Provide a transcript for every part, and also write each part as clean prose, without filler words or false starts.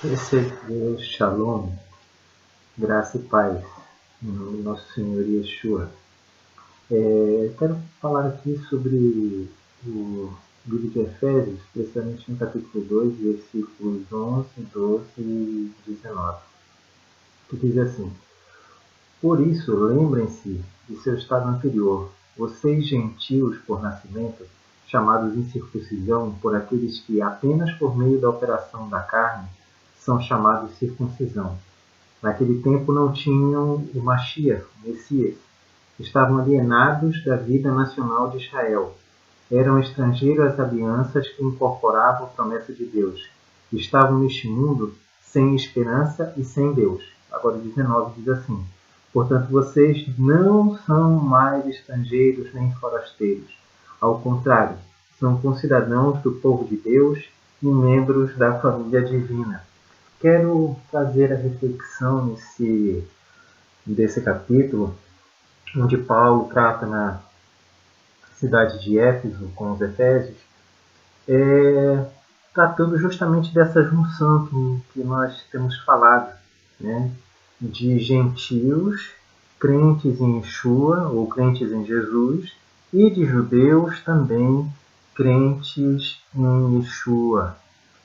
Receber Shalom, graça e paz, no nosso Senhor Yeshua. Quero falar aqui sobre o livro de Efésios, especialmente no capítulo 2, versículos 11, 12 e 19, que diz assim: Por isso, lembrem-se de seu estado anterior, vocês gentios por nascimento, chamados incircuncisão por aqueles que, apenas por meio da operação da carne, são chamados circuncisão. Naquele tempo não tinham o Mashiach, o Messias. Estavam alienados da vida nacional de Israel. Eram estrangeiros às alianças que incorporavam a promessa de Deus. Estavam neste mundo sem esperança e sem Deus. Agora 19 diz assim: Portanto, vocês não são mais estrangeiros nem forasteiros. Ao contrário, são concidadãos do povo de Deus e membros da família divina. Quero fazer a reflexão desse capítulo, onde Paulo trata na cidade de Éfeso com os Efésios, tratando justamente dessa junção que nós temos falado, né? De gentios, crentes em Yeshua, ou crentes em Jesus, e de judeus também crentes em Yeshua,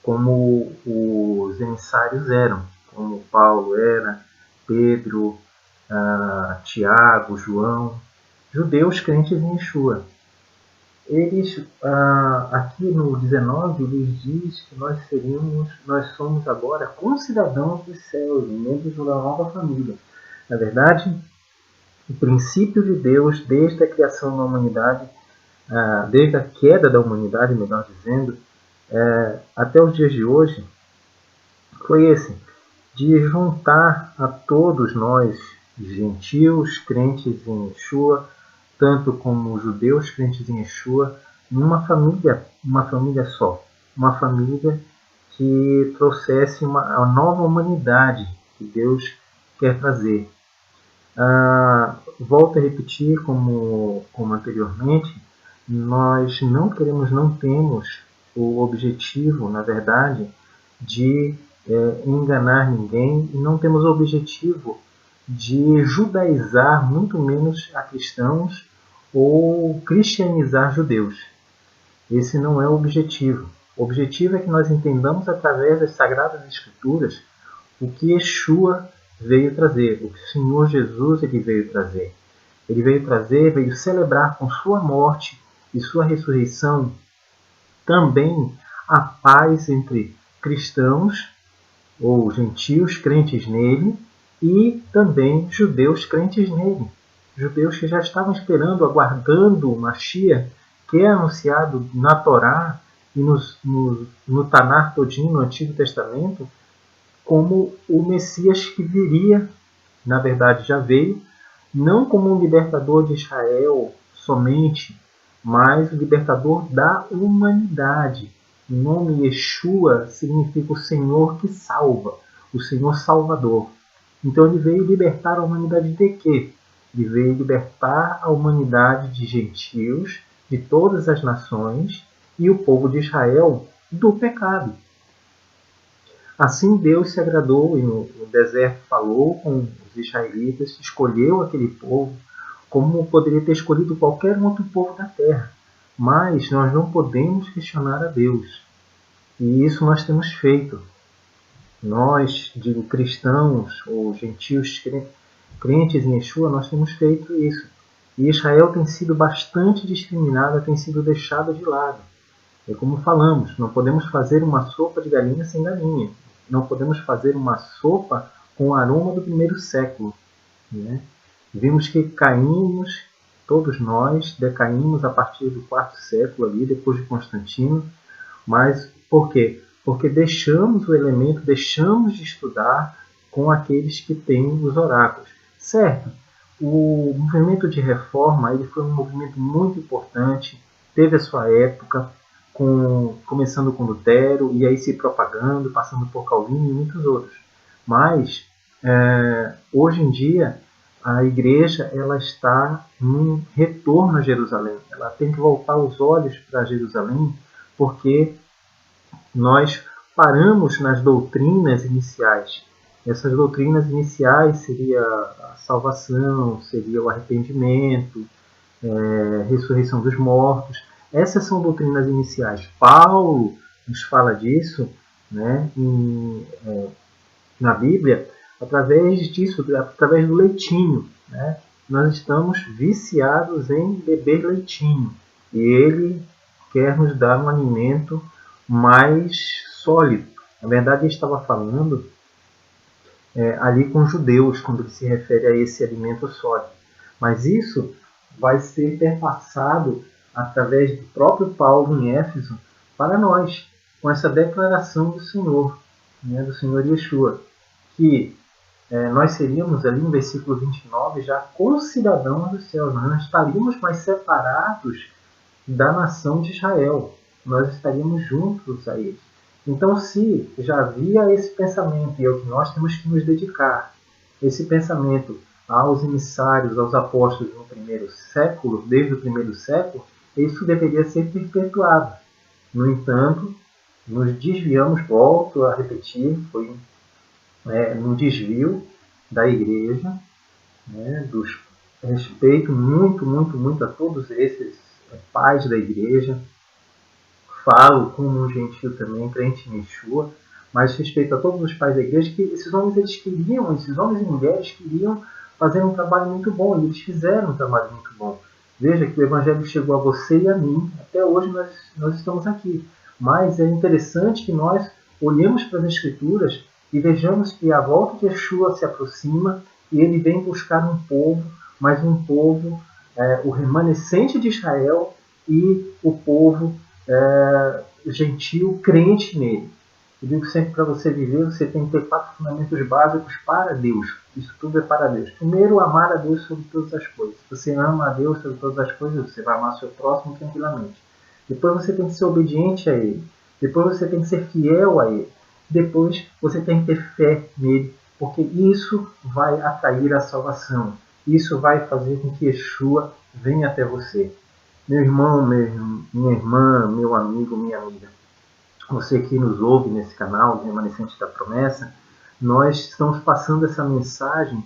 como os emissários eram, como Paulo era, Pedro, Tiago, João, judeus crentes em Yeshua. Eles, aqui no 19, eles diz que nós somos agora concidadãos dos céus, membros de uma nova família. Na verdade, o princípio de Deus, desde a criação da humanidade, desde a queda da humanidade, melhor dizendo, até os dias de hoje, foi esse, de juntar a todos nós, gentios, crentes em Yeshua, tanto como judeus, crentes em Yeshua, numa família só. Uma família que trouxesse a nova humanidade que Deus quer trazer. Volto a repetir, como anteriormente, nós não temos o objetivo, na verdade, de enganar ninguém, e não temos o objetivo de judaizar, muito menos a cristãos, ou cristianizar judeus. Esse não é o objetivo. O objetivo é que nós entendamos através das Sagradas Escrituras o que Yeshua veio trazer, o que o Senhor Jesus ele veio trazer. Ele veio celebrar com sua morte e sua ressurreição também a paz entre cristãos ou gentios crentes nele e também judeus crentes nele. Judeus que já estavam esperando, aguardando o Mashiach, que é anunciado na Torá e no Tanar todinho, no Antigo Testamento, como o Messias que viria, na verdade já veio, não como um libertador de Israel somente, mas o libertador da humanidade. O nome Yeshua significa o Senhor que salva, o Senhor Salvador. Então ele veio libertar a humanidade de quê? Ele veio libertar a humanidade de gentios, de todas as nações, e o povo de Israel do pecado. Assim Deus se agradou e no deserto falou com os israelitas, escolheu aquele povo, como poderia ter escolhido qualquer outro povo da terra. Mas nós não podemos questionar a Deus. E isso nós temos feito. Nós, digo cristãos ou gentios crentes em Yeshua, nós temos feito isso. E Israel tem sido bastante discriminada, tem sido deixada de lado. É como falamos, não podemos fazer uma sopa de galinha sem galinha. Não podemos fazer uma sopa com o aroma do primeiro século. Né? Vimos que caímos, todos nós decaímos a partir do quarto século, ali, depois de Constantino. Mas por quê? Porque deixamos o elemento, deixamos de estudar com aqueles que têm os oráculos. Certo, o movimento de reforma ele foi um movimento muito importante, teve a sua época, começando com Lutero, e aí se propagando, passando por Calvino e muitos outros. Mas, hoje em dia, a igreja ela está num retorno a Jerusalém. Ela tem que voltar os olhos para Jerusalém, porque nós paramos nas doutrinas iniciais. Essas doutrinas iniciais seria a salvação, seria o arrependimento, ressurreição dos mortos. Essas são doutrinas iniciais. Paulo nos fala disso, né, na Bíblia, através disso, através do leitinho. Né? Nós estamos viciados em beber leitinho. E ele quer nos dar um alimento mais sólido. Na verdade, ele estava falando ali com os judeus, quando ele se refere a esse alimento sólido. Mas isso vai ser perpassado através do próprio Paulo em Éfeso para nós, com essa declaração do Senhor, né, do Senhor Yeshua, que nós seríamos ali no versículo 29 já concidadãos dos céus, nós não estaríamos mais separados da nação de Israel, nós estaríamos juntos a eles. Então, se já havia esse pensamento, e é o que nós temos que nos dedicar, esse pensamento aos emissários, aos apóstolos no primeiro século, desde o primeiro século, isso deveria ser perpetuado. No entanto, nos desviamos, volto a repetir, foi um desvio da igreja, né, dos respeito muito a todos esses pais da igreja. Falo como um gentil também, crente em Yeshua, mas respeito a todos os pais da igreja, que esses homens esses homens e mulheres queriam fazer um trabalho muito bom, e eles fizeram um trabalho muito bom. Veja que o Evangelho chegou a você e a mim, até hoje nós estamos aqui. Mas é interessante que nós olhemos para as Escrituras e vejamos que a volta de Yeshua se aproxima e ele vem buscar um povo, mas um povo, o remanescente de Israel e o povo gentil, crente nele. Eu digo sempre, para você viver, você tem que ter 4 fundamentos básicos para Deus. Isso tudo é para Deus. Primeiro, amar a Deus sobre todas as coisas. Se você ama a Deus sobre todas as coisas, você vai amar seu próximo tranquilamente. Depois você tem que ser obediente a Ele. Depois você tem que ser fiel a Ele. Depois você tem que ter fé nele, porque isso vai atrair a salvação. Isso vai fazer com que Yeshua venha até você. Meu irmão, minha irmã, meu amigo, minha amiga, você que nos ouve nesse canal, Remanescente da Promessa, nós estamos passando essa mensagem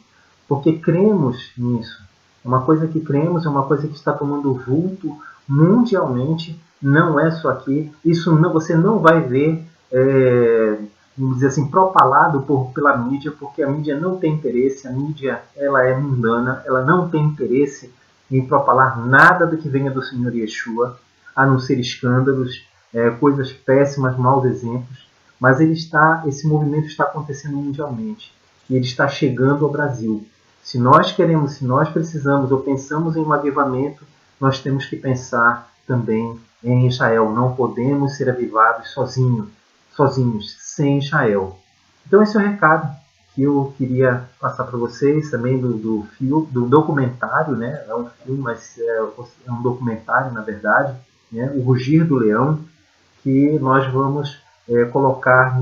porque cremos nisso. É uma coisa que cremos, é uma coisa que está tomando vulto mundialmente, não é só aqui. Isso não, você não vai ver, vamos dizer assim, propalado pela mídia, porque a mídia não tem interesse, a mídia ela é mundana, ela não tem interesse em propalar nada do que venha do Senhor Yeshua, a não ser escândalos, coisas péssimas, maus exemplos, mas esse movimento está acontecendo mundialmente e ele está chegando ao Brasil. Se nós queremos, se nós precisamos ou pensamos em um avivamento, nós temos que pensar também em Israel. Não podemos ser avivados sozinhos, sem Israel. Então esse é o recado que eu queria passar para vocês também do documentário, né? É um filme, mas é um documentário, na verdade, né? O Rugir do Leão, que nós vamos colocar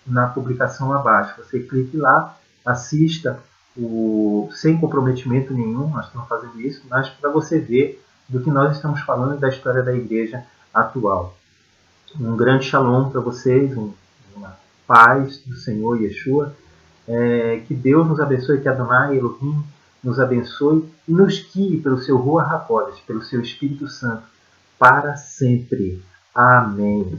na publicação abaixo. Você clique lá, assista sem comprometimento nenhum, nós estamos fazendo isso, mas para você ver do que nós estamos falando da história da igreja atual. Um grande shalom para vocês, uma paz do Senhor Yeshua. Que Deus nos abençoe, que Adonai Elohim nos abençoe e nos guie pelo seu Ruach HaKodesh, pelo seu Espírito Santo, para sempre. Amém.